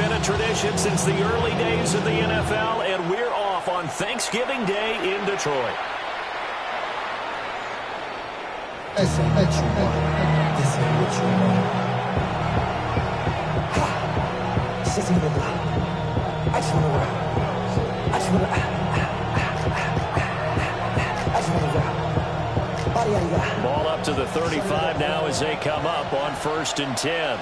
been a tradition since the early days of the NFL, and we're off on Thanksgiving Day in Detroit. This ain't what you want. This ain't what you want. This isn't even block. I just want to rock. I just want to rock. Body how you got. Ball up to the 35 now as they come up on 1st and 10.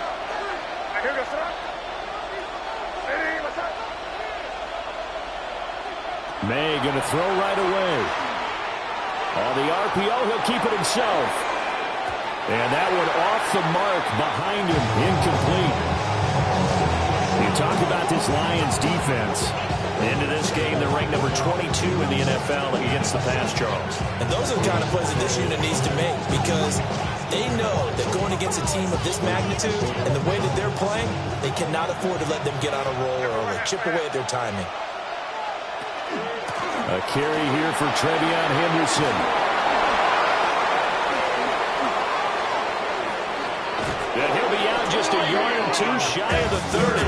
May going to throw right away. On the RPO, he'll keep it himself. And that one off the mark behind him, incomplete. You talk about this Lions defense. Into this game, they're ranked number 22 in the NFL against the pass, Charles. And those are the kind of plays that this unit needs to make, because they know that going against a team of this magnitude and the way that they're playing, they cannot afford to let them get on a roll early, chip away at their timing. A carry here for Trevion Henderson. And he'll be out just a yard or two shy of the 30.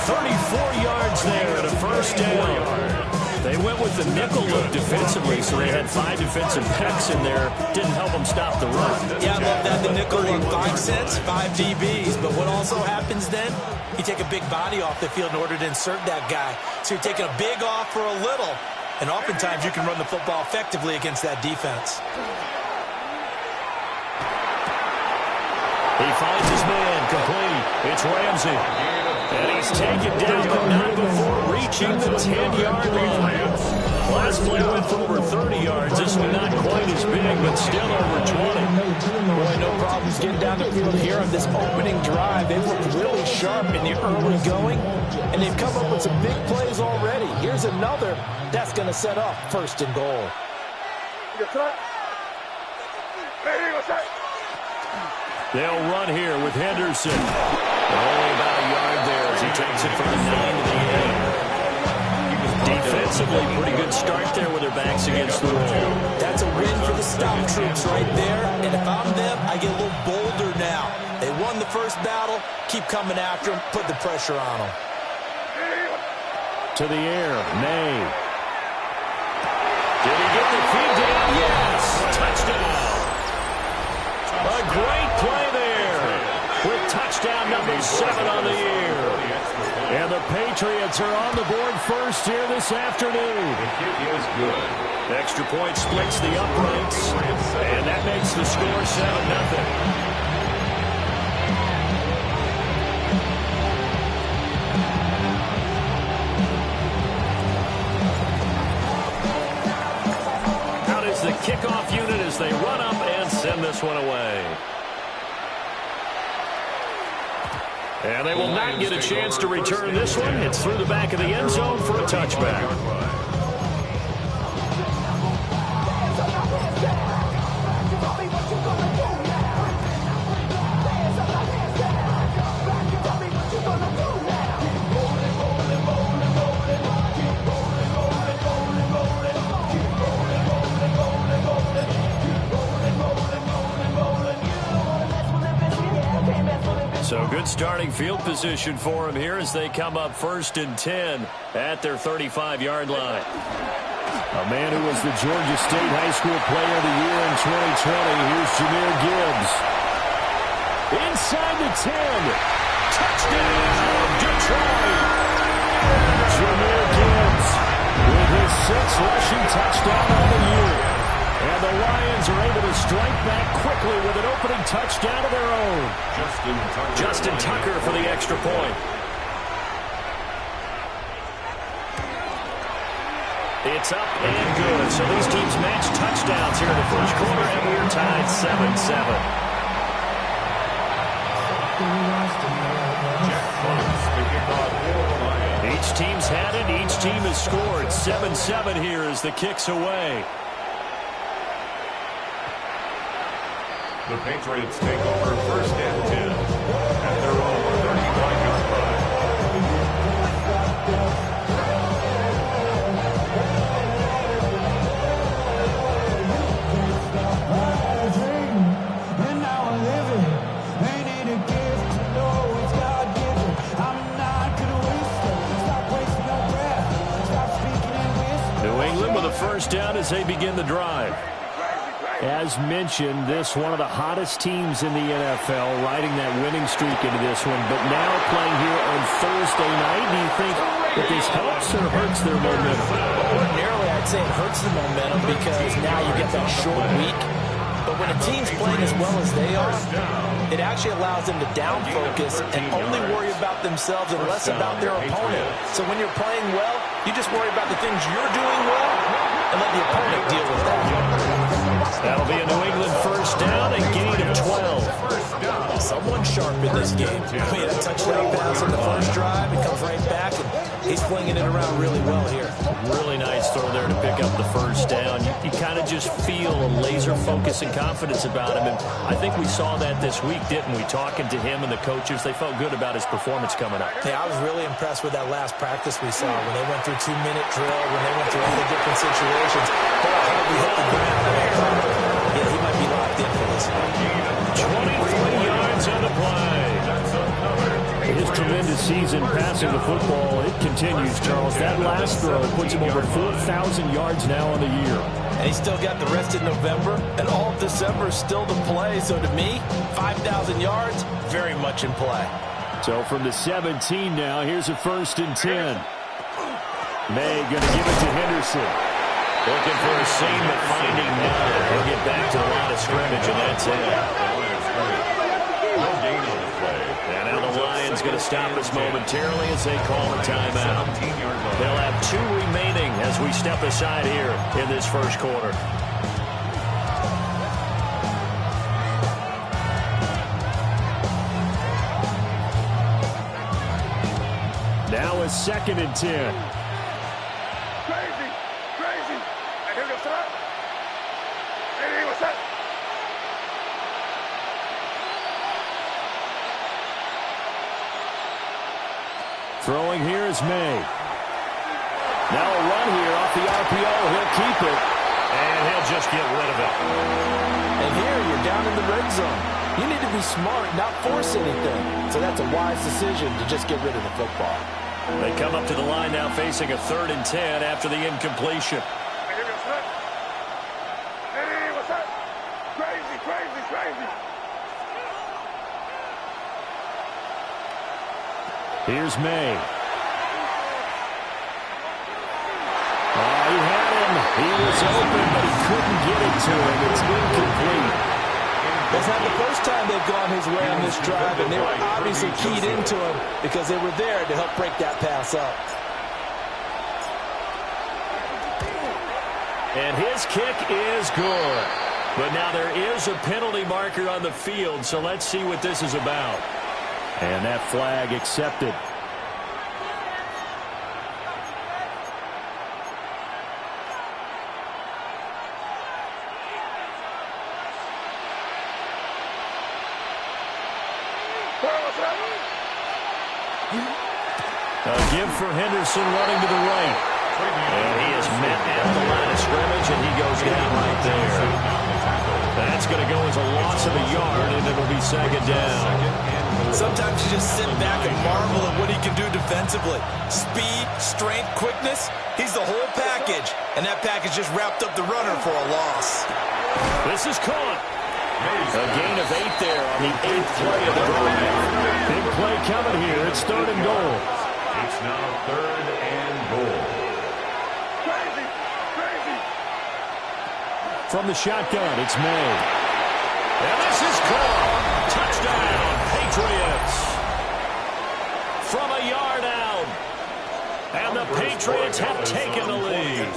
34 yards there at a first down. They went with the nickel look defensively, so they had 5 defensive backs in there. Didn't help them stop the run. Yeah, I love that. The nickel look, 5 cents, 5 DBs. But what also happens then, you take a big body off the field in order to insert that guy. So you're taking a big off for a little. And oftentimes you can run the football effectively against that defense. He finds his man, complete. It's Ramsey. And he's taken down, but not before reaching the 10-yard line. Last play went for over 30 yards. This one not quite as big, but still over 20. Boy, no problems getting down the field here on this opening drive. They've looked really sharp in the early going, and they've come up with some big plays already. Here's another that's going to set up 1st and goal. They'll run here with Henderson. Only about a yard there as he takes it from the 9 to the 8. Defensively, pretty good start there with their backs against the wall. That's a win for the stop troops right there. And if I'm them, I get a little bolder now. They won the first battle. Keep coming after them. Put the pressure on them. To the air, May. Did he get the feed down? Yes! Touchdown! A great play there with touchdown number 7 on the year. And the Patriots are on the board first here this afternoon. The kick is good. Extra point splits the uprights, and that makes the score 7-0. The kickoff unit as they run up and send this one away. And they will not get a chance to return this one. It's through the back of the end zone for a touchback. So good starting field position for them here as they come up 1st and 10 at their 35-yard line. A man who was the Georgia State High School Player of the Year in 2020. Here's Jahmyr Gibbs. Inside the 10. Touchdown, Detroit. Jahmyr Gibbs with his 6th rushing touchdown on the year. And the Lions are able to strike back quickly with an opening touchdown of their own. Justin Tucker for the extra point. It's up and good. So these teams match touchdowns here in the first quarter, and we're tied 7-7. Each team's had it. Each team has scored. 7-7 here as the kick's away. The Patriots take over 1st and 10 at their own 35-yard line. And now I live it. Ain't it a gift to know it's God-given? I'm first down as they begin the drive. As mentioned, this one of the hottest teams in the NFL, riding that winning streak into this one. But now playing here on Thursday night, do you think that this helps or hurts their momentum? Ordinarily, I'd say it hurts the momentum because now you get that short week. But when a team's playing as well as they are, it actually allows them to down focus and only worry about themselves and less about their opponent. So when you're playing well, you just worry about the things you're doing well and let the opponent deal with that. That'll be a New England first down, a gain of 12. Someone sharp in this game. He had a touchdown pass on the first drive. It comes right back, and he's flinging it around really well here. Really nice throw there to pick up the first down. You kind of just feel a laser focus and confidence about him, and I think we saw that this week, didn't we? Talking to him and the coaches, they felt good about his performance coming up. Yeah, I was really impressed with that last practice we saw when they went through 2-minute drill, when they went through all the different situations. Ball hardly hit the ground. Yeah, he might be locked in for this one. 23 yards on the play. His tremendous season passing the football, it continues, Charles. That last throw puts him over 4,000 yards now on the year. And he's still got the rest of November, and all of December is still to play. So to me, 5,000 yards, very much in play. So from the 17 now, here's a 1st and 10. May going to give it to Henderson. Looking for a seam, but finding none. He'll get back to the line of scrimmage, and that's it. No gain on the play. And now the Lions going to stop us momentarily as they call a timeout. They'll have 2 remaining as we step aside here in this first quarter. Now a 2nd and 10. Crazy. And here goes that. Hey, what's that? Throwing here is May. Now a run here off the RPO. He'll keep it, and he'll just get rid of it. And here you're down in the red zone. You need to be smart, not force anything. So that's a wise decision to just get rid of the football. They come up to the line now facing a 3rd and 10 after the incompletion. Hey, here goes that. Hey, what's that? Crazy. Here's May. He had him. He was open, but he couldn't get it to him. It's incomplete. It's not the first time they've gone his way on this drive, and they were obviously keyed into him because they were there to help break that pass up. And his kick is good. But now there is a penalty marker on the field, so let's see what this is about. And that flag accepted. A give for Henderson running to the right. And he is met at the line of scrimmage, and he goes down right there. That's going to go as a loss of a yard, and it'll be 2nd down. Sometimes you just sit back and marvel at what he can do defensively. Speed, strength, quickness, he's the whole package. And that package just wrapped up the runner for a loss. This is caught. A gain of 8 there on the 8th play of the drive. Big play coming here. It's 3rd and goal. It's now 3rd and goal. Crazy. From the shotgun, it's May. And this is caught. Touchdown, Patriots. From a yard out. And the Patriots have taken the lead.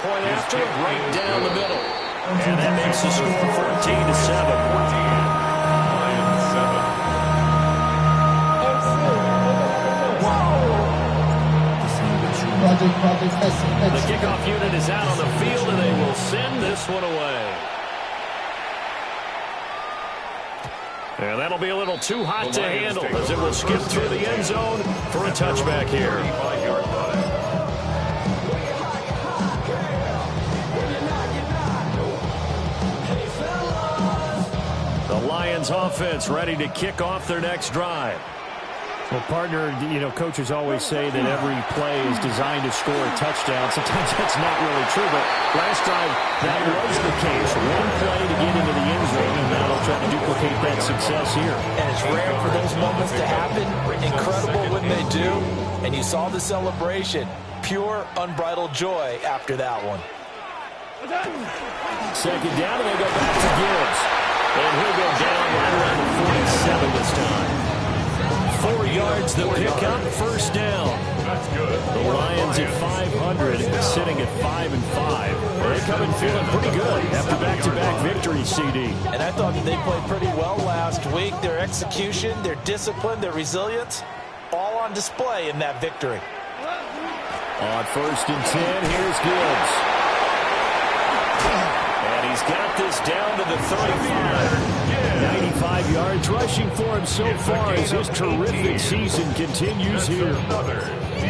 Point after, right down the middle. And that makes the score 14-7. The kickoff unit is out on the field, and they will send this one away. And that'll be a little too hot to handle as it will skip through the end zone for a touchback here. The Lions offense ready to kick off their next drive. Well, partner, coaches always say that every play is designed to score a touchdown. Sometimes that's not really true, but last time that was the case. One play to get into the end zone, and now they'll try to duplicate that success here. And it's rare for those moments to happen. Incredible when they do. And you saw the celebration. Pure, unbridled joy after that one. Second down, and they go back to Gibbs. And he'll go down right around the 47 this time. 4 yards the pickup, first down. That's good. The Lions at 500, sitting at 5-5. They're coming feeling pretty good after back-to-back victories, CD. And I thought that they played pretty well last week. Their execution, their discipline, their resilience, all on display in that victory. On first and 10, here's Gibbs. And he's got this down to the 35. 95 yards rushing for him so far as his terrific season continues here.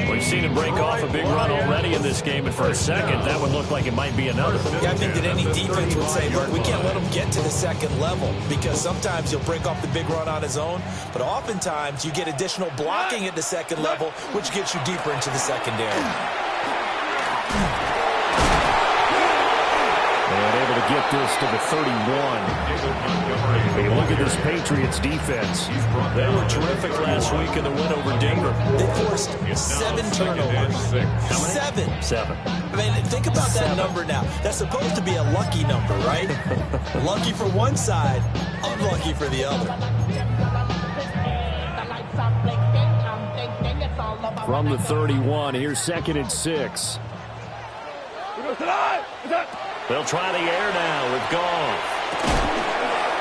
We've seen him break off a big run already in this game, and for a second, that would look like it might be another. Yeah, I think that any defense would say, look, we can't let him get to the second level, because sometimes he'll break off the big run on his own, but oftentimes you get additional blocking at the second level, which gets you deeper into the secondary. And able to get this to the 31. Hey, look at this Patriots defense. They were terrific last week in the win over Denver. They forced 7 turnovers. Seven. I mean, think about that number now. That's supposed to be a lucky number, right? Lucky for one side, unlucky for the other. From the 31, here's second and 6. They'll try the air now with Goff.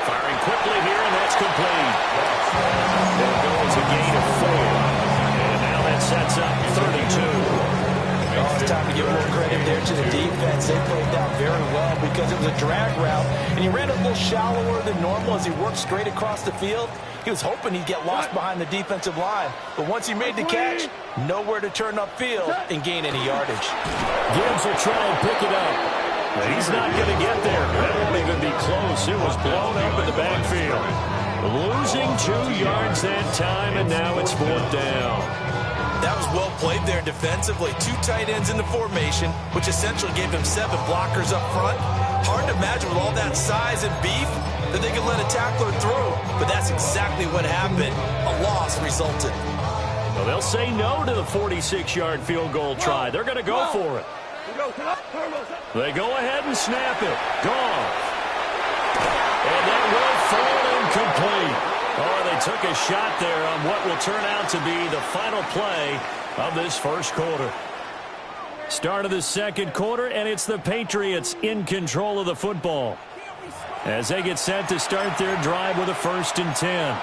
Firing quickly here, and that's complete. There goes a gain of 4. And now that sets up 32. Oh, it's time to give more credit there to the defense. They played that very well because it was a drag route, and he ran a little shallower than normal as he worked straight across the field. He was hoping he'd get lost behind the defensive line, but once he made the catch, nowhere to turn upfield and gain any yardage. Gibbs will try and pick it up. He's not going to get there. That won't even be close. It was blown up in the backfield. Losing 2 yards that time, and now it's 4th down. That was well played there defensively. 2 tight ends in the formation, which essentially gave them 7 blockers up front. Hard to imagine with all that size and beef that they could let a tackler through. But that's exactly what happened. A loss resulted. Well, they'll say no to the 46-yard field goal try. They're going to go for it. They go ahead and snap it. Goff. And that will fall incomplete. Oh, they took a shot there on what will turn out to be the final play of this first quarter. Start of the second quarter, and it's the Patriots in control of the football as they get set to start their drive with a 1st and 10.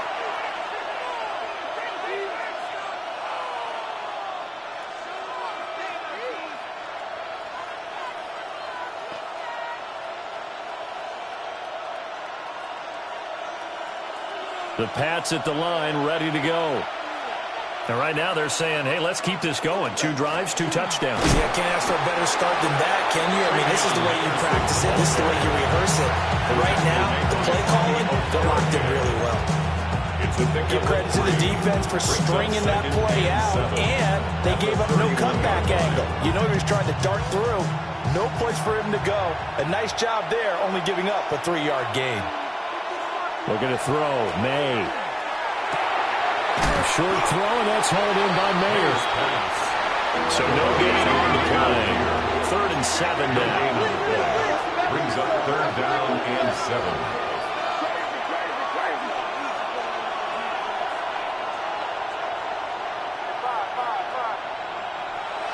The Pats at the line, ready to go. And right now they're saying, hey, let's keep this going. 2 drives, 2 touchdowns. Yeah, can't ask for a better start than that, can you? I mean, this is the way you practice it. This is the way you rehearse it. But right now, the play calling, they're locked in really well. Give credit to the defense for stringing that play out, and they gave up no cutback angle. You know he was trying to dart through. No place for him to go. A nice job there, only giving up a 3-yard gain. Looking to throw. May. A short throw, and that's hauled in by Mayer. So no gain on the play. 3rd and 7 now. Brings up 3rd down and 7.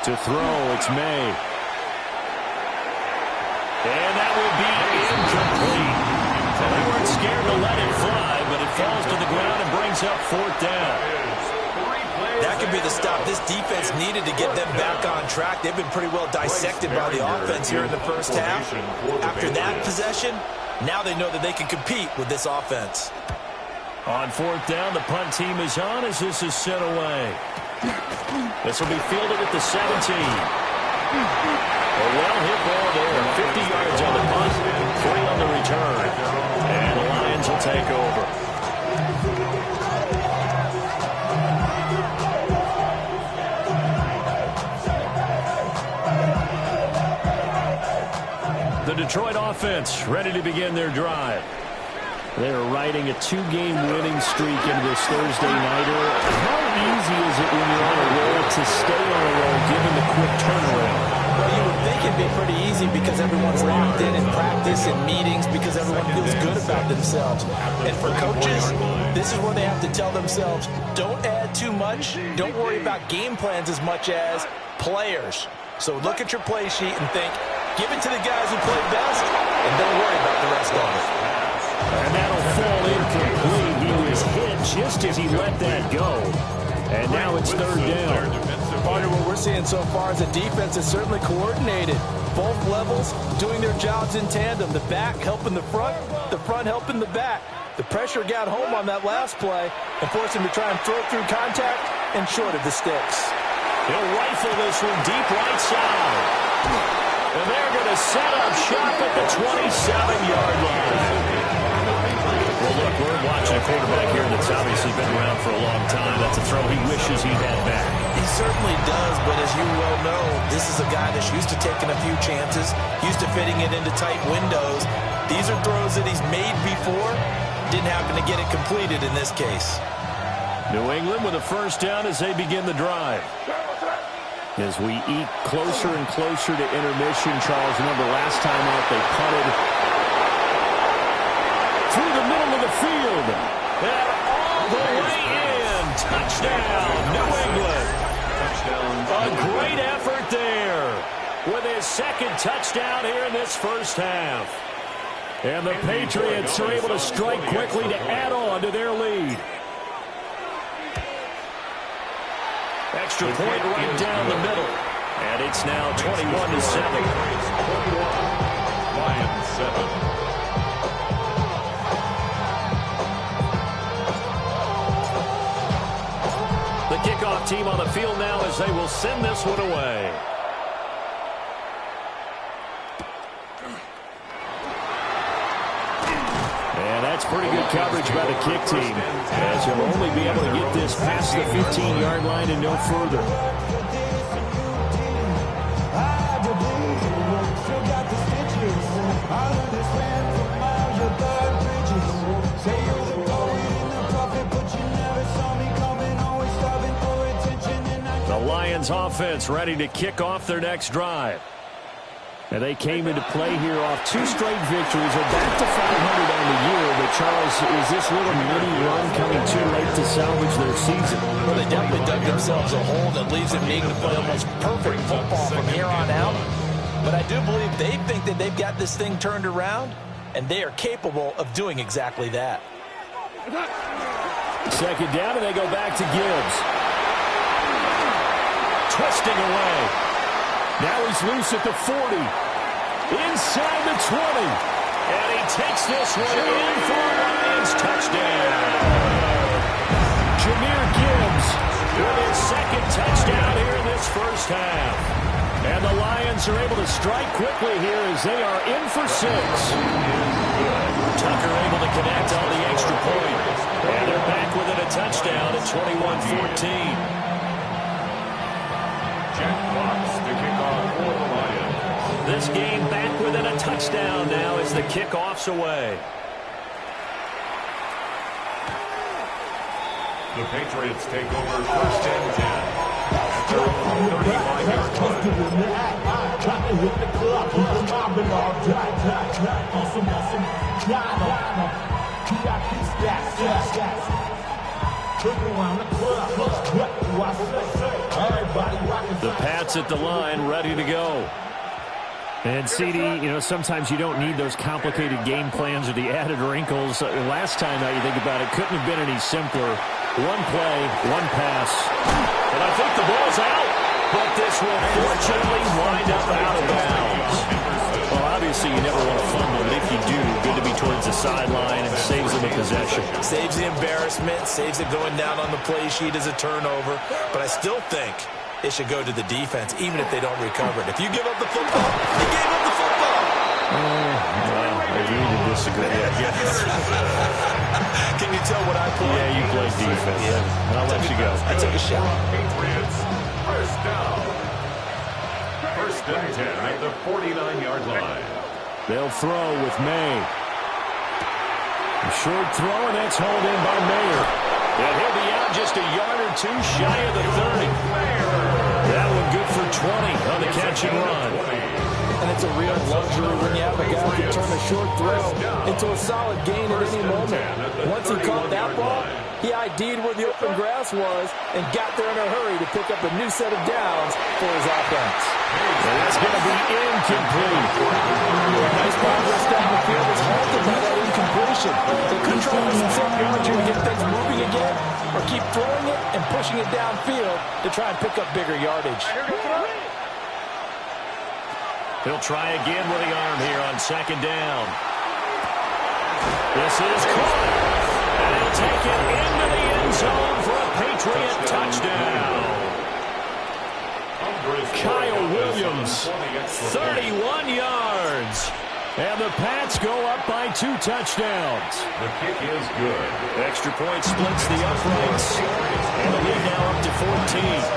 To throw, it's May. And that will be incomplete. Well, they weren't scared to let it fly, but it falls to the ground and brings up 4th down. That could be the stop this defense needed to get them back on track. They've been pretty well dissected by the offense here in the first half. After that possession, now they know that they can compete with this offense. On 4th down, the punt team is on as this is sent away. This will be fielded at the 17. A well-hit ball there. 50 yards on the punt, 3 on the return. And the Lions will take over. Detroit offense ready to begin their drive. They're riding a 2-game winning streak into this Thursday nighter. How easy is it when you're on a roll to stay on a roll given the quick turnaround? Well, you would think it'd be pretty easy because everyone's locked in practice and meetings because everyone feels good about themselves. And for coaches, this is where they have to tell themselves, don't add too much. Don't worry about game plans as much as players. So look at your play sheet and think, give it to the guys who play best, and don't worry about the rest of it. And that'll fall incomplete. He was hit just as he let that go. And now it's third down. Partner, what we're seeing so far is the defense is certainly coordinated. Both levels doing their jobs in tandem. The back helping the front helping the back. The pressure got home on that last play and forced him to try and throw through contact and short of the sticks. He'll rifle this one deep right side. And they're going to set up shop at the 27-yard line. Well, look, we're watching a quarterback here that's obviously been around for a long time. That's a throw he wishes he'd had back. He certainly does, but as you well know, this is a guy that's used to taking a few chances, used to fitting it into tight windows. These are throws that he's made before. Didn't happen to get it completed in this case. New England with a first down as they begin the drive. As we eke closer and closer to intermission, Charles, remember last time out they punted through the middle of the field. And all the way in. Touchdown, New England. A great effort there with his second touchdown here in this first half. And the Patriots are able to strike quickly to add on to their lead. Extra point right down the middle. And it's now 21-7. Lions 7. The kickoff team on the field now as they will send this one away. And that's pretty good coverage by the kick team, as you'll only be able to get this past the 15-yard line and no further. The Lions offense ready to kick off their next drive. And they came into play here off 2 straight victories. They're back to 500 on the year. But, Charles, is this little mini run coming too late to salvage their season? Well, they definitely dug themselves a hole that leaves them needing to play almost perfect football from here on out. But I do believe they think that they've got this thing turned around, and they are capable of doing exactly that. Second down, and they go back to Gibbs. Twisting away. Now he's loose at the 40. Inside the 20. And he takes this one in for a Lions touchdown. Jahmyr Gibbs with his second touchdown here in this first half. And the Lions are able to strike quickly here as they are in for 6. Tucker able to connect on the extra point. And they're back within a touchdown at 21-14. Jack Fox to kick off for the Lions. This game back within a touchdown now as the kickoff's away. The Patriots take over first and 10 at their own 35-yard line. The Pats at the line, ready to go. And, CD, sometimes you don't need those complicated game plans or the added wrinkles. Last time out, you think about it, couldn't have been any simpler. One play, one pass. And I think the ball's out. But this will fortunately wind up out of bounds. Well, obviously, you never want to fumble, but if you do, good to be towards the sideline and saves them a possession. Saves the embarrassment, saves it going down on the play sheet as a turnover. But I still think it should go to the defense, even if they don't recover it. If you give up the football, you gave up the football. Well, I agree to disagree, I guess. Can you tell what I play? Yeah, you play defense. Yeah. I'll let you go. I took a shot. Patriots, first down. First and 10 at the 49-yard line. They'll throw with May. A short throw, and that's hauled in by Mayer. And he'll be out just a yard or two shy of the 30. That one good for 20 on the catch and run. And it's a real luxury when you have a guy who can turn a short throw into a solid gain at any moment. Once he caught that ball, he ID'd where the open grass was and got there in a hurry to pick up a new set of downs for his offense. And that's going to be incomplete. Nice progress down the field is halted by that incompletion. So control some psychology to get things moving again, or keep throwing it and pushing it downfield to try and pick up bigger yardage. He'll try again with the arm here on second down. This is caught. And he'll take it into the end zone for a Patriot touchdown. Kyle Williams, 31 yards. And the Pats go up by 2 touchdowns. The kick is good. Extra point splits the uprights. And the lead now up to 14.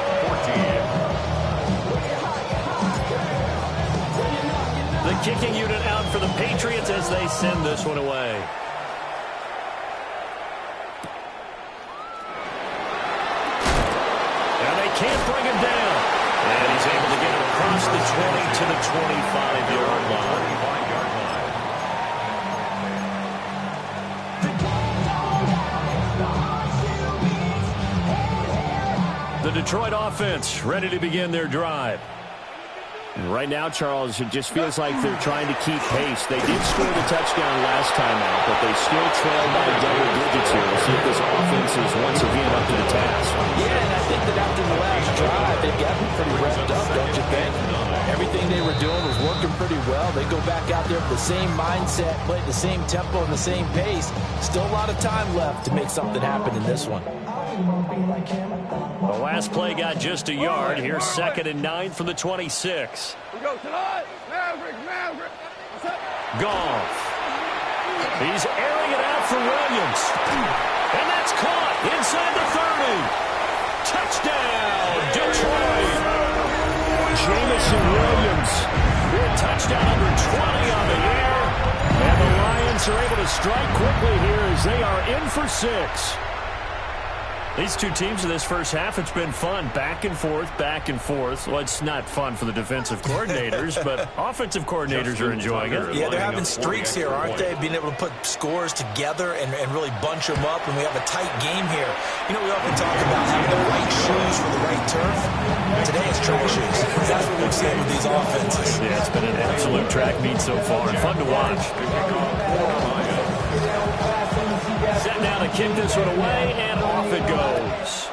The kicking unit out for the Patriots as they send this one away. And they can't bring him down. And he's able to get it across the 20 to the 25-yard line. The Detroit offense ready to begin their drive. And right now, Charles, it just feels like they're trying to keep pace. They did score the touchdown last time out, but they still trail by double digits here. We'll see if this offense is once again up to the task. Yeah, and I think that after the last drive, they got pretty revved up, don't you think? Everything they were doing was working pretty well. They go back out there with the same mindset, play at the same tempo and the same pace. Still a lot of time left to make something happen in this one. The last play got just a yard. Here's 2nd and 9 from the 26. We go tonight. Maverick. Goff. He's airing it out for Williams. And that's caught inside the 30. Touchdown, Detroit. Jamison Williams. Touchdown number 20 on the air. And the Lions are able to strike quickly here as they are in for 6. These two teams in this first half, it's been fun. Back and forth, back and forth. Well, it's not fun for the defensive coordinators, but offensive coordinators are enjoying it. Yeah, they're having streaks here, aren't they? Being able to put scores together and really bunch them up, and we have a tight game here. You know, we often talk about having the right shoes for the right turf. Today it's track shoes. That's what we've seen with these offenses. Yeah, it's been an absolute track meet so far. Fun to watch. Set now to kick this one away, and off it goes.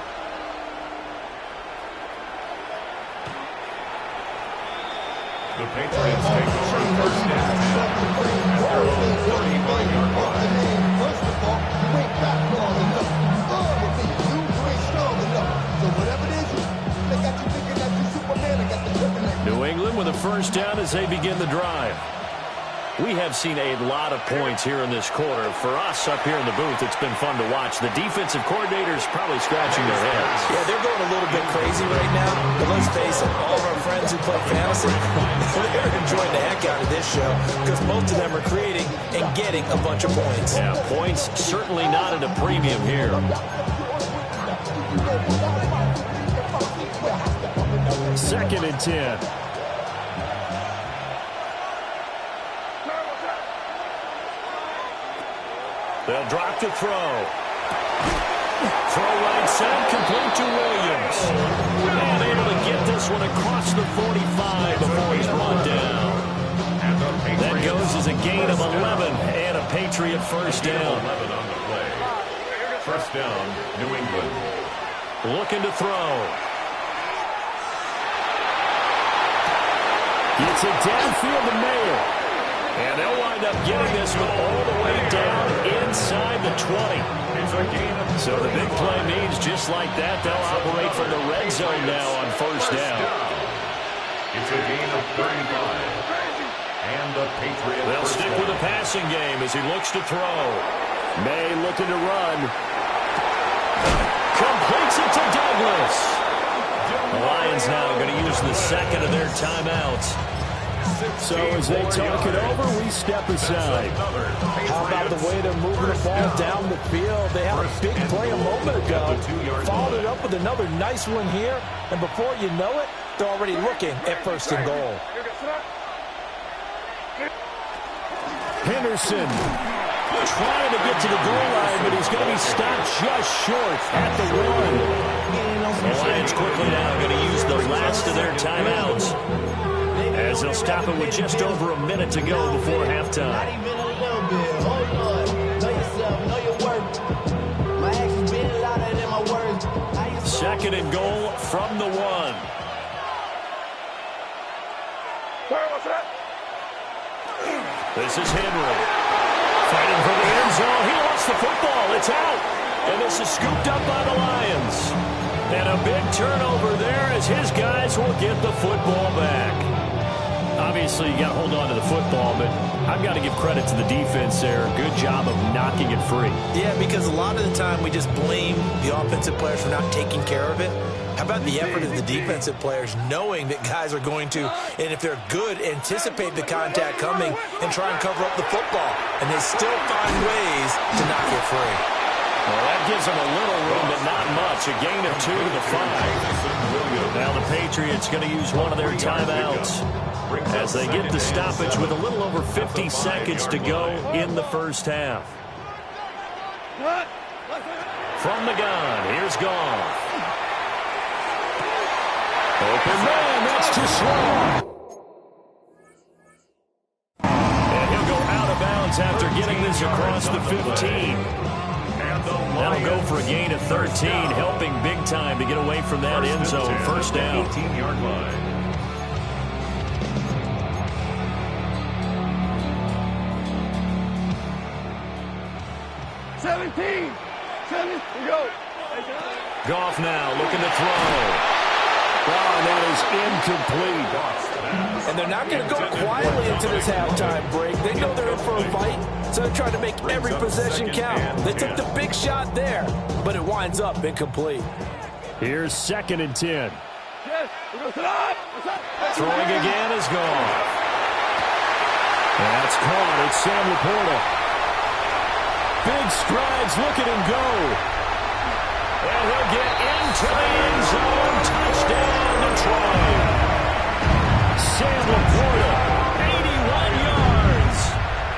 The Patriots take over first down at their own 35-yard line. First of all, you ain't got long enough. You ain't strong enough. So whatever it is, they got you thinking that you're Superman. I got the kryptonite. New England with a first down as they begin the drive. We have seen a lot of points here in this quarter. For us up here in the booth, it's been fun to watch. The defensive coordinators probably scratching their heads. Yeah, they're going a little bit crazy right now. But let's face it, all of our friends who play fantasy, they're enjoying the heck out of this show because most of them are creating and getting a bunch of points. Yeah, points certainly not at a premium here. Second and 10. They'll drop to throw. Throw right side, complete to Williams. And able to get this one across the 45 before he's brought down. That goes as a gain of 11 and a Patriot first down. 11 on the play. First down, New England. Looking to throw. Gets it downfield to Mayer. And they'll wind up getting this one all the way down inside the 20. So the big play means just like that, they'll operate from the red zone now on first down. It's a gain of 35. And the Patriots. They'll stick with the passing game as he looks to throw. May looking to run. Completes it to Douglas. The Lions now going to use the second of their timeouts. So as they talk it over, we step aside. How about the way they're moving the ball down the field? They had a big play a moment ago, followed it up with another nice one here, and before you know it, they're already looking at first and goal. Henderson trying to get to the goal line, but he's going to be stopped just short at the 1. The Lions quickly now going to use the last of their timeouts, as they'll stop it with just over a minute to go before halftime. Second and goal from the 1. This is Henry. Fighting for the end zone. He lost the football. It's out. And this is scooped up by the Lions. And a big turnover there as his guys will get the football back. Obviously, you got to hold on to the football, but I've got to give credit to the defense there. Good job of knocking it free. Yeah, because a lot of the time we just blame the offensive players for not taking care of it. How about the effort of the defensive players knowing that guys are going to, and if they're good, anticipate the contact coming and try and cover up the football. And they still find ways to knock it free. Well, that gives them a little room, but not much. A gain of 2 to the 5. Now the Patriots going to use one of their timeouts as they get the stoppage with a little over 50 seconds to go in the first half. From the gun, here's Goff. Open man, that's too slow. And he'll go out of bounds after getting this across the 15. That'll go for a gain of 13, helping big time to get away from that end zone. First down. 18-yard line. Goff now looking to throw. Oh, that is incomplete. And they're not going to go quietly into this halftime break. They know they're in for a fight, so they're trying to make every possession count. They took the big shot there, but it winds up incomplete. Here's 2nd and 10. Throwing again is gone. That's caught. It's Sam Laporta. Big strides, look at him go. And he'll get into the end zone. Touchdown, Detroit. Sam Laporta, 81 yards.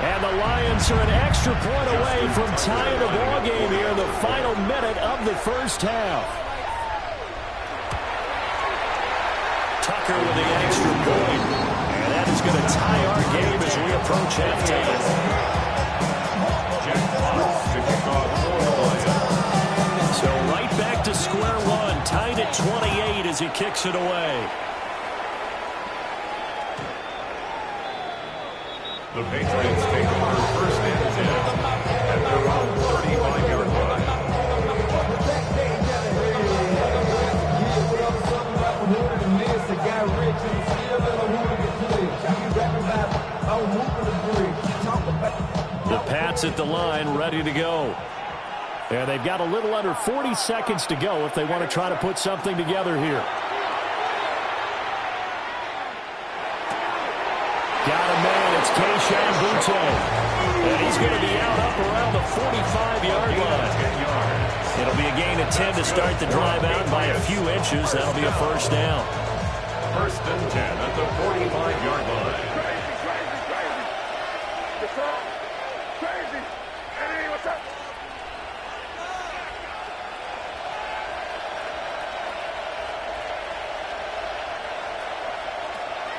And the Lions are an extra point away from tying the ball game here in the final minute of the first half. Tucker with the extra point. And that is going to tie our game as we approach halftime. Jack Fox to kick off for the Lions. So right back to square one, tied at 28 as he kicks it away. The Patriots take over first and 10 at their own 35-yard line. The Pats at the line, ready to go. And they've got a little under 40 seconds to go if they want to try to put something together here. Got a man, it's Kayshon Boutte. And he's going to be out up around the 45-yard line. It'll be a gain of 10 to start the drive out by a few inches. That'll be a first down. First and 10 at the 45-yard line.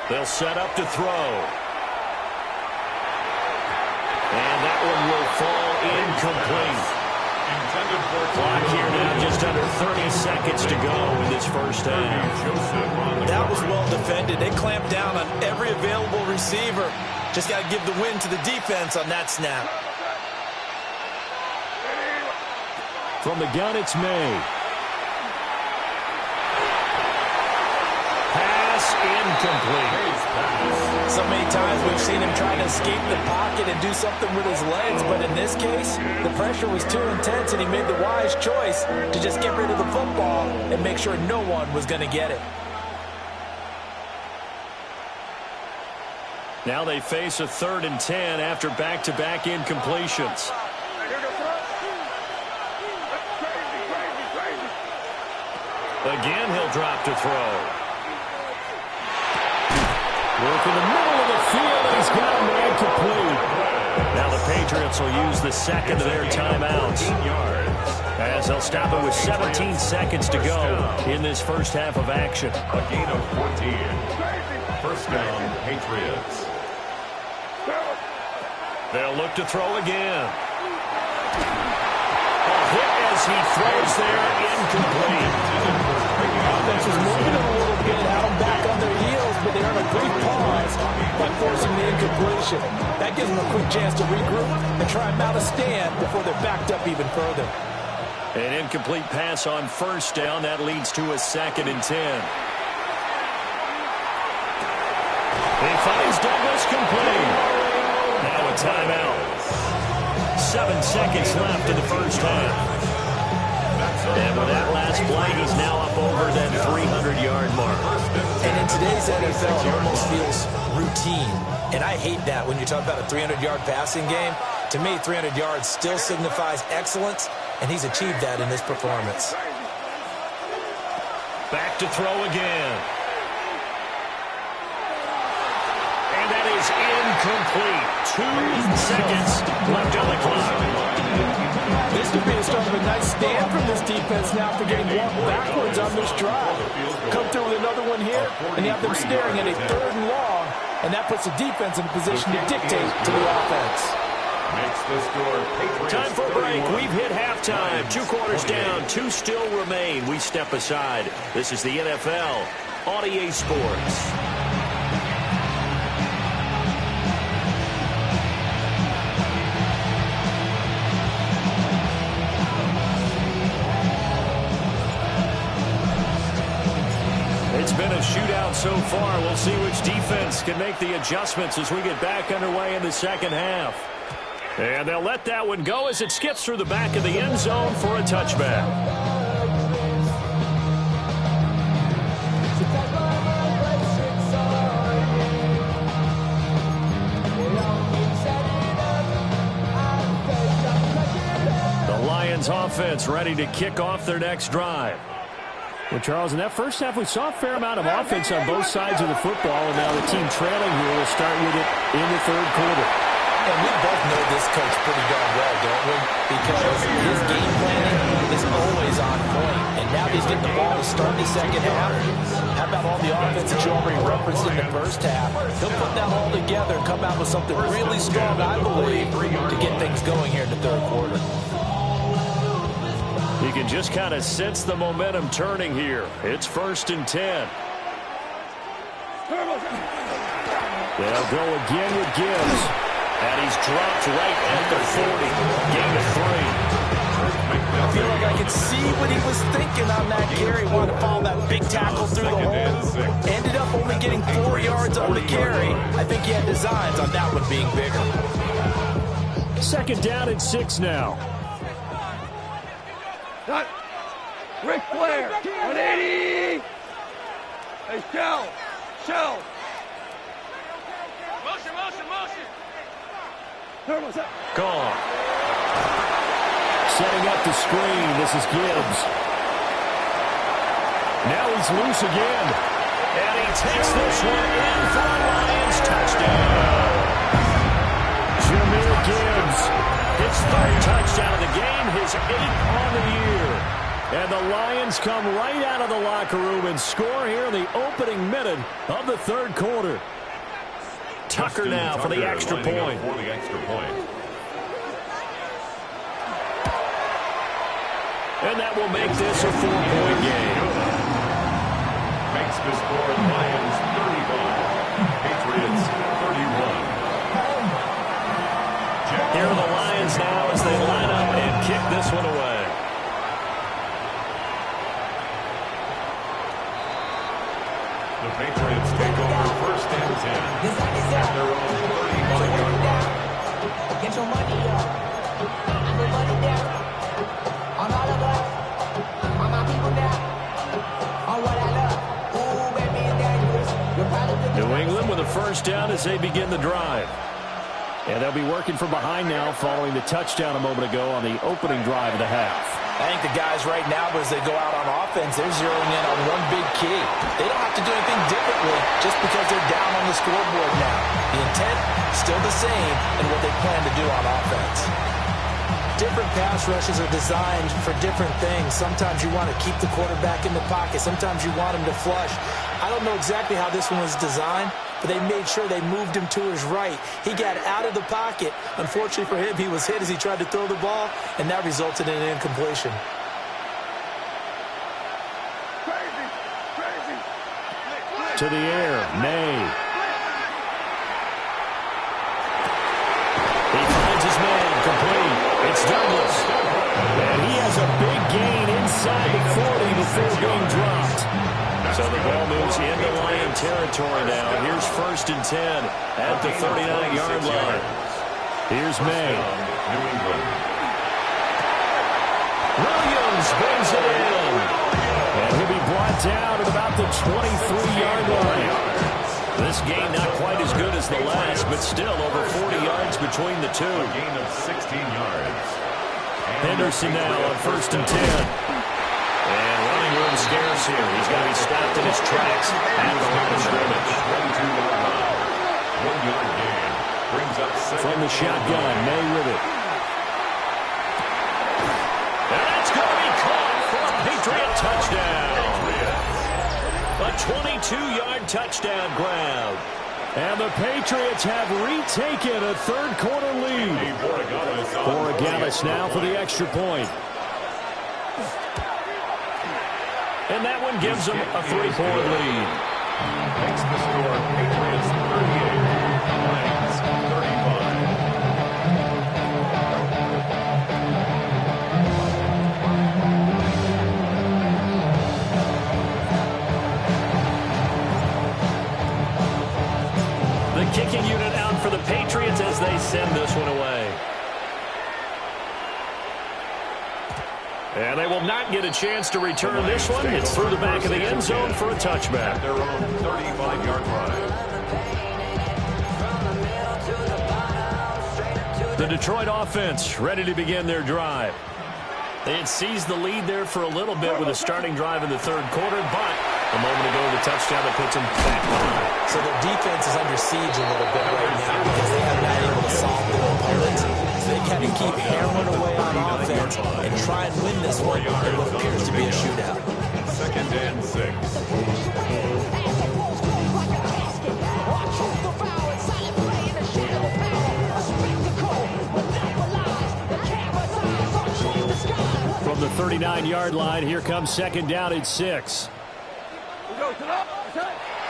They'll set up to throw. And that one will fall incomplete. Clock here now, just under 30 seconds to go in this first half. That was well defended. They clamped down on every available receiver. Just got to give the win to the defense on that snap. From the gun, it's May. Incomplete. So many times we've seen him try to escape the pocket and do something with his legs, but in this case, the pressure was too intense and he made the wise choice to just get rid of the football and make sure no one was going to get it. Now they face a 3rd and 10 after back-to-back incompletions. Again, he'll drop to throw. Work in the middle of the field, and he's got a man complete. Now the Patriots will use the second of their timeouts, as they'll stop it with 17 seconds to go in this first half of action. A gain of 14. First down, Patriots. They'll look to throw again. A hit as he throws there, incomplete. Offense is moving a little bit, had them back on their heels, but they earn a brief pause by forcing the incompletion. That gives them a quick chance to regroup and try and mount a stand before they're backed up even further. An incomplete pass on first down. That leads to a 2nd and 10. He finds Douglas complete. Now a timeout. 7 seconds left in the first half. And with that last play, he's now up over that 300-yard mark. And in today's NFL, it almost feels routine. And I hate that when you talk about a 300-yard passing game. To me, 300 yards still signifies excellence, and he's achieved that in this performance. Back to throw again. And that is incomplete. 2 seconds left on the clock. This could be a start of a nice stand from this defense now for getting walked backwards on this drive. Come through with another one here, and you have them staring at a 3rd and long, and that puts the defense in a position to dictate to the offense. Makes the score Patriots. Time for a break. We've hit halftime. 2 quarters down. 2 still remain. We step aside. This is the NFL on EA Sports. It's been a shootout so far. We'll see which defense can make the adjustments as we get back underway in the second half. And they'll let that one go as it skips through the back of the end zone for a touchback. The Lions offense ready to kick off their next drive. Well, Charles, in that first half, we saw a fair amount of offense on both sides of the football, and now the team trailing here will start with it in the 3rd quarter. And we both know this coach pretty darn well, don't we? Because his game planning is always on point. And now he's getting the ball to start the second half. How about all the offense that you already referenced in the first half? He'll put that all together and come out with something really strong, I believe, to get things going here in the 3rd quarter. You can just kind of sense the momentum turning here. It's 1st and 10. They'll go again with Gibbs. And he's dropped right at the 40. Gain of 3. I feel like I could see what he was thinking on that carry. Wanted to follow that big tackle through the hole. Ended up only getting 4 yards on the carry. I think he had designs on that one being bigger. 2nd down and 6 now. Cut. Ric Flair. 180. Hey, Shell. Shell. Motion, motion, motion. Gone. Setting up the screen. This is Gibbs. Now he's loose again. And he takes this one in for a Lions touchdown. Jahmyr Gibbs. His 3rd touchdown of the game. His 8th on the year. And the Lions come right out of the locker room and score here in the opening minute of the 3rd quarter. Tucker now for the extra point. And that will make this a 4-point game. Makes the score Lions 31, Patriots 31. Here are the Lions now as they line up and kick this one away. The Patriots take over 1st and 10 at their own 31-yard line. Get your money up. I need money down. On all of us. On my people now. On what I love. Ooh, baby, it's dangerous. New England with a first down as they begin the drive. And they'll be working from behind now following the touchdown a moment ago on the opening drive of the half. I think the guys right now, as they go out on offense, they're zeroing in on one big key. They don't have to do anything differently just because they're down on the scoreboard now. The intent, still the same in what they plan to do on offense. Different pass rushes are designed for different things. Sometimes you want to keep the quarterback in the pocket. Sometimes you want him to flush. I don't know exactly how this one was designed, but they made sure they moved him to his right. He got out of the pocket. Unfortunately for him, he was hit as he tried to throw the ball, and that resulted in an incompletion. To the air, May. He finds his man, complete. It's Douglas. And he has a big gain inside the 40 before being dropped. So the ball moves into Lion territory now. Here's 1st and 10 at the 39-yard line. Here's May. Williams brings it in. And he'll be brought down at about the 23-yard line. This game not quite as good as the last, but still over 40 yards between the two. A gain of 16 yards. Henderson now on 1st and 10. And running room scarce here. He's got to be stopped in his tracks at the line of scrimmage. 22-yard line. 1-yard gain. Brings up from the shotgun. May with it. And that's going to be caught for a Patriot touchdown. A 22-yard touchdown grab. And the Patriots have retaken a third-quarter lead. Borregales now for the extra point. And that one gives them a 3-point lead. Makes the score Patriots 38, Lions 35. The kicking unit out for the Patriots as they send this one away. And they will not get a chance to return this one. It's through the back of the end zone for a touchback. Their own 35-yard line. The Detroit offense ready to begin their drive. They had seized the lead there for a little bit with a starting drive in the third quarter, but a moment ago the touchdown that puts them back behind. So their defense is under siege a little bit right now because they have not able to solve their opponents. So they kind of keep hammering away on offense and try and win this one in what appears to be a shootout. 2nd and 6. From the 39-yard line, here comes 2nd down and 6.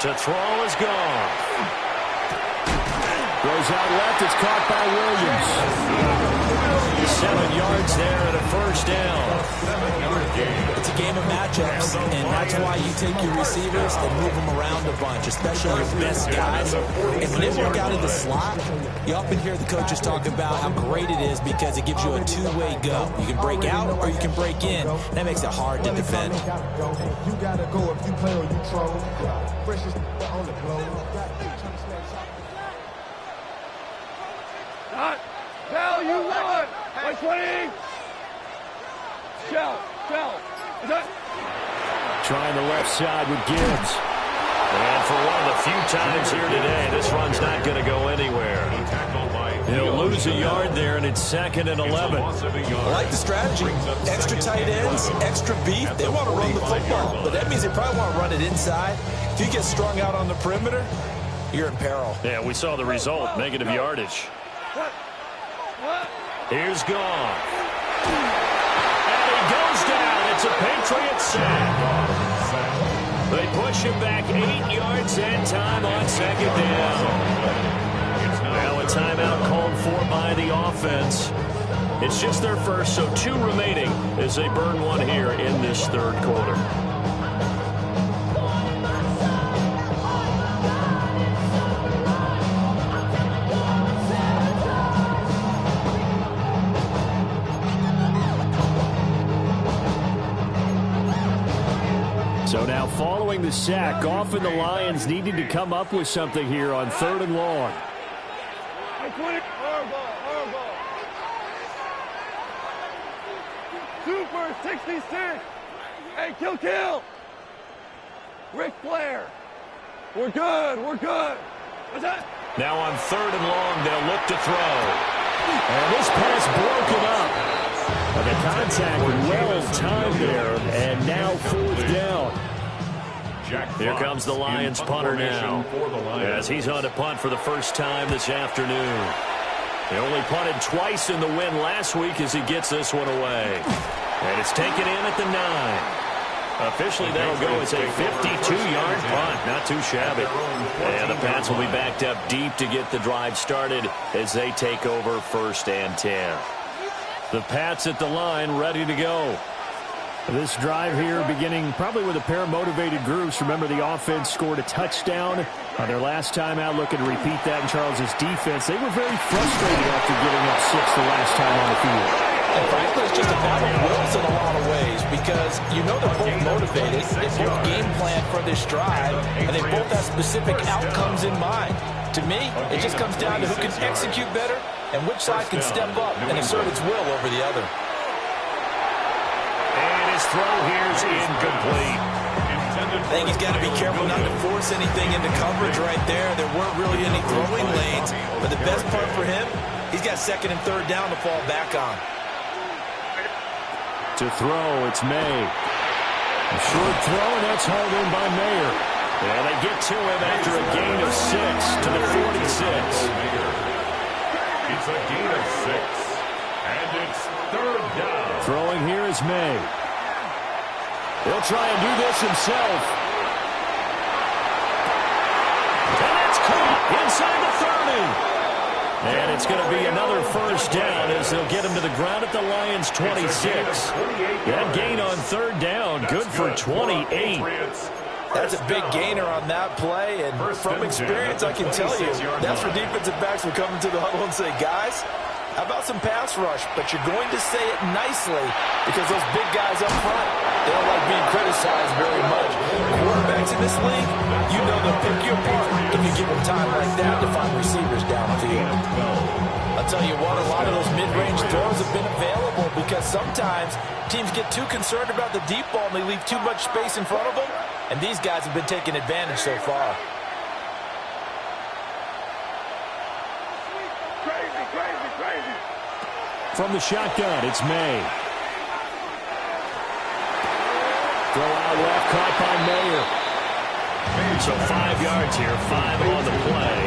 To throw is gone. Goes out left. It's caught by Williams. 7 yards there and a first down. It's a game of matchups, and that's why you take your receivers and move them around a bunch, especially your best guys. And when they work out in the slot, you often hear the coaches talk about how great it is because it gives you a two-way go. You can break out or you can break in. That makes it hard to defend. You gotta go if you play or you troll. Freshest on the globe. Tell you what! 120! Shell! Trying the left side with Gibbs. And for one of the few times here today, this run's not going to go anywhere. He'll lose a yard there, and it's 2nd and 11. I like the strategy. Extra tight ends, extra beef. They want to run the football, but that means they probably want to run it inside. If you get strung out on the perimeter, you're in peril. Yeah, we saw the result, negative yardage. Here's Goff. And he goes down. It's a Patriot sack. They push him back 8 yards and time on 2nd down. Now a timeout called for by the offense. It's just their first, so 2 remaining as they burn one here in this third quarter. So now following the sack, often the Lions needing to come up with something here on 3rd and long. Super 66. Hey, kill. Ric Flair. We're good. What's that? Now on 3rd and long, they'll look to throw. And this pass broken up. But the contact well timed there, and now 4th down. Here comes the Lions punter now, as he's on to punt for the first time this afternoon. He only punted twice in the win last week as he gets this one away. And it's taken in at the 9. Officially, that'll go as a 52-yard punt. Not too shabby. And the Pats will be backed up deep to get the drive started as they take over 1st and 10. The Pats at the line, ready to go. This drive here beginning probably with a pair of motivated groups. Remember, the offense scored a touchdown on their last time out. Looking to repeat that in Charles' defense. They were very frustrated after giving up 6 the last time on the field. And frankly, it's just a battle of wills in a lot of ways because you know they're both motivated. They both game plan for this drive, and they both have specific outcomes in mind. To me, it just comes down to who can execute better and which side can step up and assert its will over the other. And his throw here is incomplete. I think he's got to be careful not to force anything into coverage right there. There weren't really any throwing lanes, but the best part for him, he's got 2nd and 3rd down to fall back on. To throw, it's May. A short throw, and that's hauled in by Mayer. And they get to him after a gain of 6 to the 46. It's a gain of 6, and it's 3rd down. Throwing here is May. He'll try and do this himself. And that's caught inside the 30. And it's going to be another 1st down as they'll get him to the ground at the Lions' 26. That gain on 3rd down, good for 28. That's a big gainer on that play, and from experience, I can tell you, that's where defensive backs will come into the huddle and say, guys, how about some pass rush? But you're going to say it nicely because those big guys up front, they don't like being criticized very much. Quarterbacks in this league, you know they'll pick you apart if you give them time like that to find receivers downfield. I'll tell you what, a lot of those mid-range throws have been available because sometimes teams get too concerned about the deep ball and they leave too much space in front of them, and these guys have been taking advantage so far. Crazy. From the shotgun, it's May. Throw out left, caught by Mayer. So 5 yards here, 5 on the play.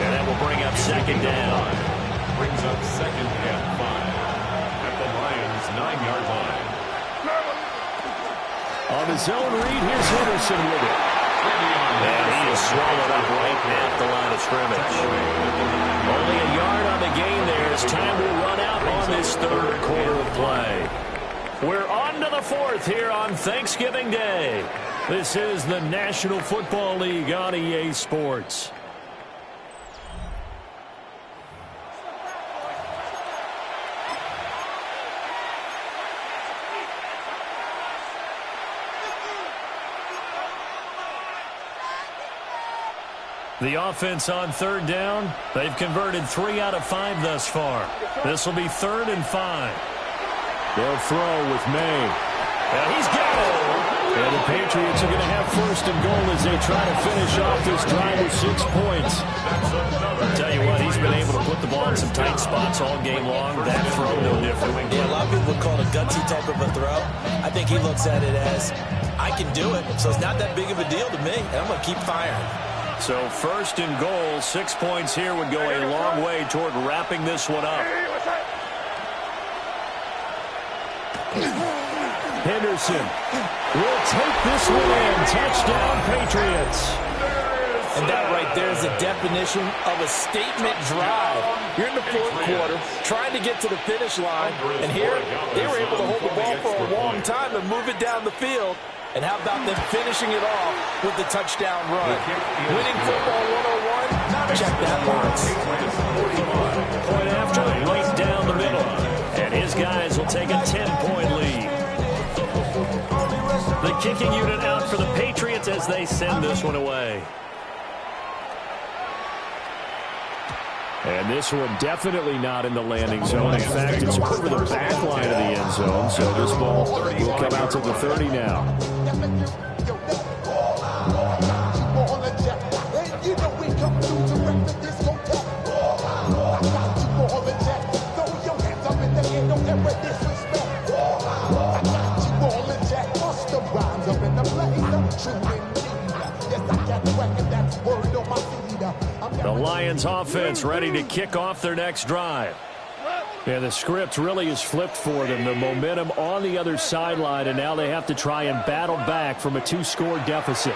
And that will bring up 2nd down. Brings up 2nd and 5 at the Lions' 9-yard line. On the zone read, here's Henderson with it. And he is swallowed up right at the line of scrimmage. Only a yard on the gain there as time will run out on this 3rd quarter of play. We're on to the 4th here on Thanksgiving Day. This is the National Football League on EA Sports. The offense on 3rd down, they've converted 3 out of 5 thus far. This will be 3rd and 5. They'll throw with May. And he's got it. And the Patriots are going to have 1st and goal as they try to finish off this drive with 6 points. I'll tell you what, he's been able to put the ball in some tight spots all game long. That throw, no different. Yeah, a lot of people would call it a gutsy type of a throw. I think he looks at it as, I can do it, so it's not that big of a deal to me, and I'm going to keep firing. So 1st and goal, 6 points here would go a long way toward wrapping this one up. Henderson will take this one in. Touchdown, Patriots. And that right there is the definition of a statement drive. You're in the 4th quarter, trying to get to the finish line, and here they were able to hold the ball for a long time and move it down the field. And how about them finishing it off with the touchdown run? Winning football 101, check that box. Point after, right down the middle. And his guys will take a 10-point lead. The kicking unit as they send this one away. And this one definitely not in the landing zone. In fact, it's over the back line of the end zone. So this ball will come out to the 30 now. The Lions offense ready to kick off their next drive. And the script really is flipped for them. The momentum on the other sideline, and now they have to try and battle back from a 2-score deficit.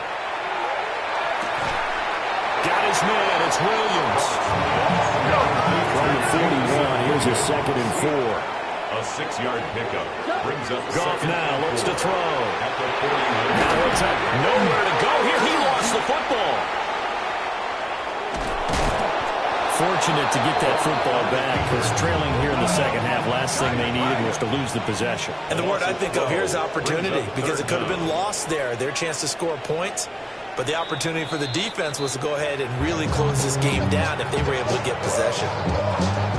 Got his man. It's Williams. From the 41, here's a 2nd and 4. A 6-yard pickup brings up Goff now looks to throw. At the 49. Now it's nowhere to go here. He lost the football. Fortunate to get that football back, because trailing here in the second half, last thing they needed was to lose the possession. And the word I think of here is opportunity, because it could have been lost there, their chance to score points. But the opportunity for the defense was to go ahead and really close this game down if they were able to get possession.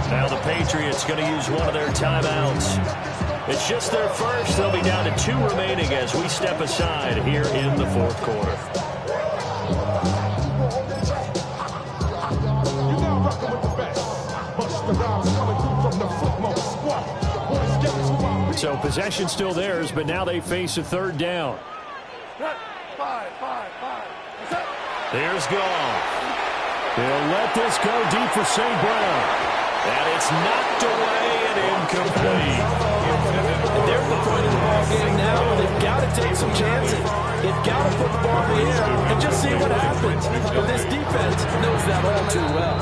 Now the Patriots going to use one of their timeouts. It's just their first. They'll be down to 2 remaining as we step aside here in the 4th quarter. So possession still theirs, but now they face a 3rd down. There's Goff. He'll let this go deep for St. Brown. And it's knocked away and incomplete. They're at the point of the ball game now, and they've got to take some chances. They've got to put the ball in the air and just see what happens. But this defense knows that all too well.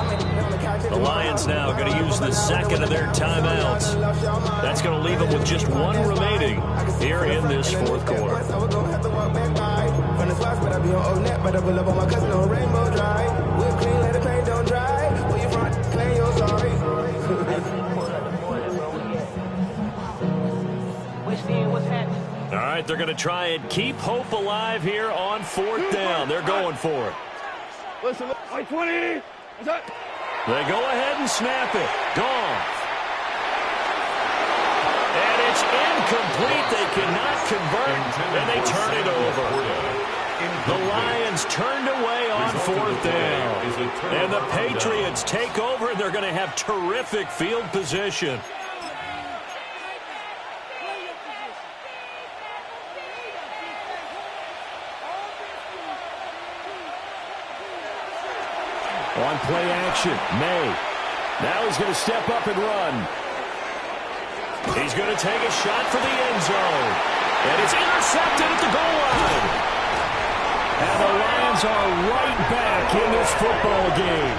The Lions now going to use the 2nd of their timeouts. That's going to leave them with just 1 remaining here in this 4th quarter. All right, they're going to try and keep hope alive here on 4th down. They're going for it. Listen, 20. They go ahead and snap it. Goff. And it's incomplete. They cannot convert, and they turn it over. The Lions turned away on 4th down. And the Patriots take over, and they're going to have terrific field position. On play action, May. Now he's going to step up and run. He's going to take a shot for the end zone. And it's intercepted at the goal line. And the Lions are right back in this football game.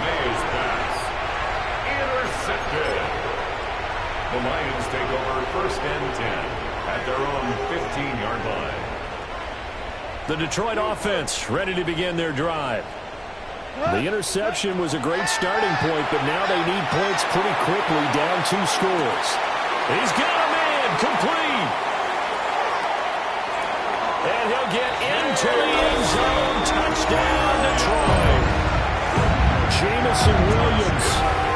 May's pass. Intercepted. The Lions take over 1st and 10 at their own 15-yard line. The Detroit offense ready to begin their drive. The interception was a great starting point, but now they need points pretty quickly, down 2 scores. He's got a man, complete. And he'll get into the end zone. Touchdown, Detroit. Jameson Williams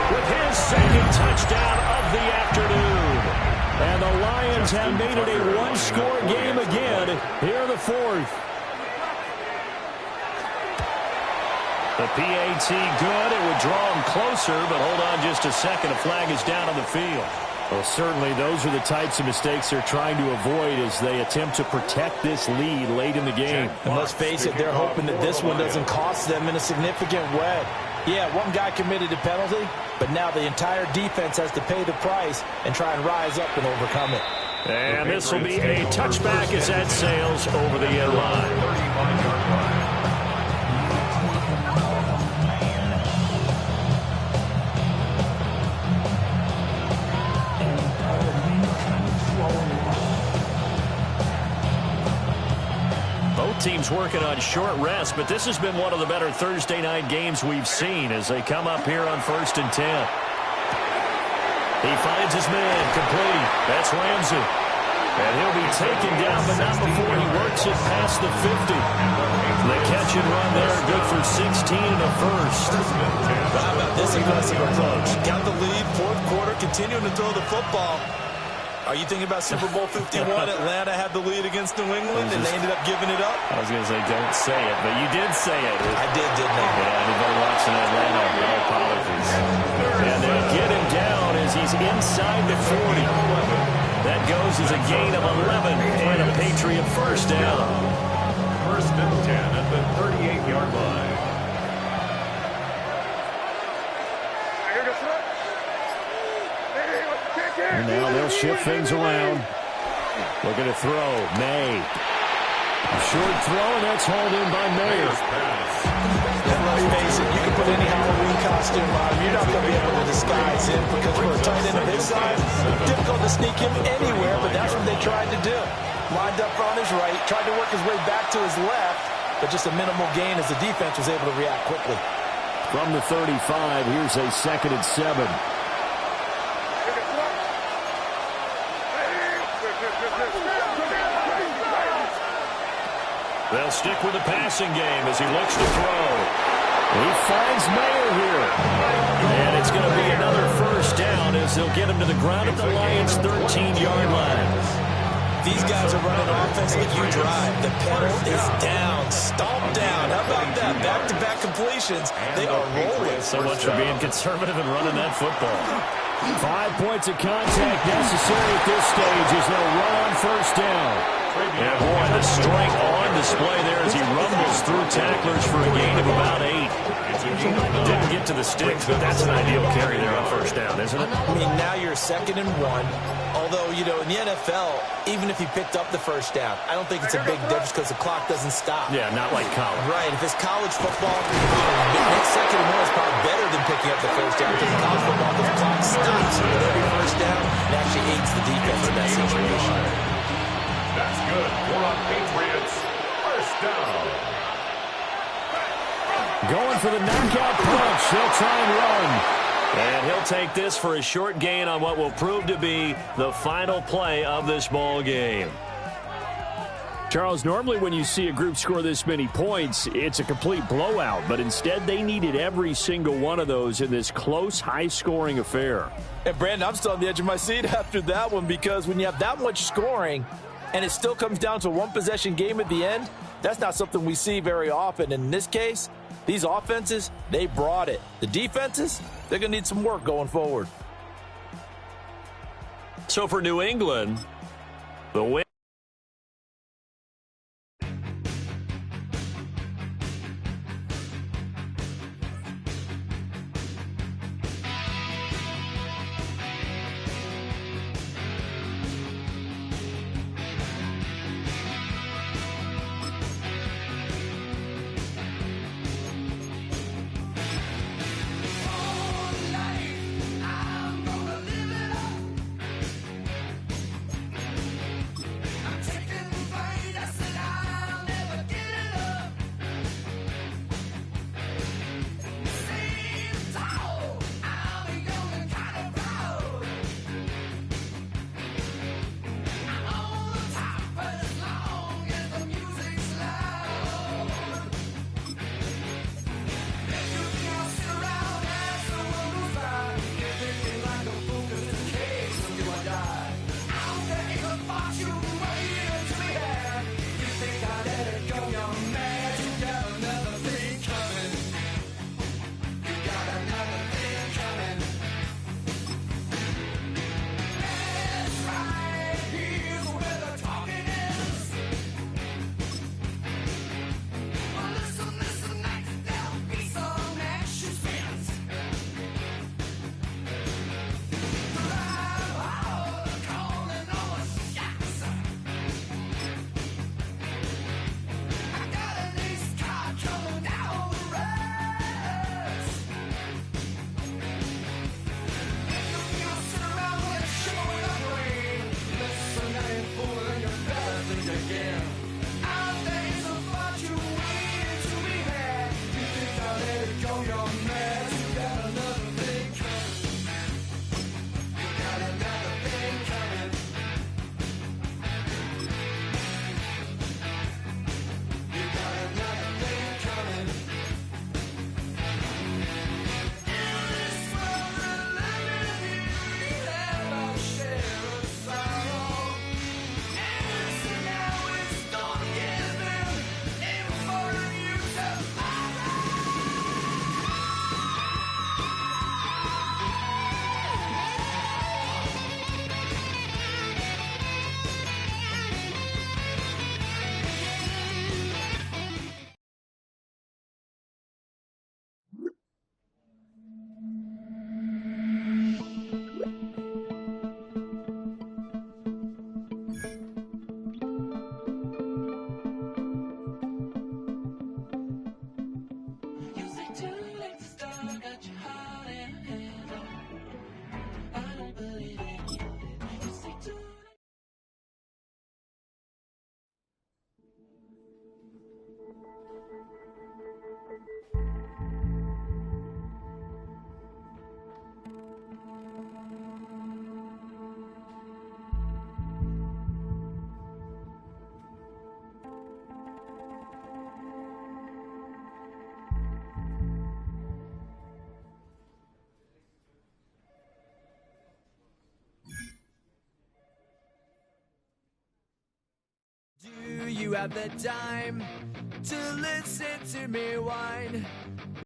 with his 2nd touchdown of the afternoon. And the Lions have made it a 1-score game again here in the 4th. The PAT good. It would draw him closer, but hold on just a second. A flag is down on the field. Well, certainly those are the types of mistakes they're trying to avoid as they attempt to protect this lead late in the game. And let's face it, they're hoping that this one doesn't cost them in a significant way. Yeah, one guy committed a penalty, but now the entire defense has to pay the price and try and rise up and overcome it. And this will be a touchback as that sails over the end line. Teams working on short rest, but this has been one of the better Thursday night games we've seen as they come up here on 1st and 10. He finds his man, complete. That's Ramsey. And he'll be taken down, but not before he works it past the 50. The catch and run there, good for 16 and a first. How about this aggressive approach? Got the lead, fourth quarter, continuing to throw the football. Are you thinking about Super Bowl 51? Atlanta had the lead against New England, and they ended up giving it up? I was going to say, don't say it, but you did say it. I did, didn't I? Yeah, anybody watching Atlanta, no apologies. And they'll get him down as he's inside the 40. That goes as a gain of 11 and a Patriot first down. First and 10 at the 38-yard line. And now they'll shift things around. Looking to throw. May. A short throw, and that's hauled in by Mayer. Let's face it, you can put any Halloween costume on. You're not going to be able to disguise him because for a tight end of his size, it's difficult to sneak him anywhere, but that's what they tried to do. Lined up on his right, tried to work his way back to his left, but just a minimal gain as the defense was able to react quickly. From the 35, here's a 2nd and 7. They'll stick with the passing game as he looks to throw. He finds Mayer here. And it's going to be another first down as they'll get him to the ground at the Lions' 13-yard line. These guys are running offense like you drive. The pedal is down, stomped down. How about that? Back-to-back completions. They are rolling. So much for being conservative and running that football. 5 points of contact necessary at this stage as they'll run on first down. And boy, the strength on display there as he rumbles through tacklers for a gain of about 8. Didn't get to the sticks, but that's an ideal carry there on first down, isn't it? I mean, now you're 2nd and 1. Although, you know, in the NFL, even if you picked up the first down, I don't think it's a big difference because the clock doesn't stop. Yeah, not like college. Right. If it's college football, next 2nd and 1 is probably better than picking up the first down because in college football, the clock stops with every first down. It actually aids the defense in that situation. That's good. We're on Patriots. First down. Going for the knockout punch. He'll try and run. And he'll take this for a short gain on what will prove to be the final play of this ball game. Charles, normally when you see a group score this many points, it's a complete blowout. But instead, they needed every single one of those in this close, high-scoring affair. And, Brandon, I'm still on the edge of my seat after that one because when you have that much scoring and it still comes down to a one-possession game at the end, that's not something we see very often. And in this case, these offenses, they brought it. The defenses, they're going to need some work going forward. So for New England, the win. have the time to listen to me whine.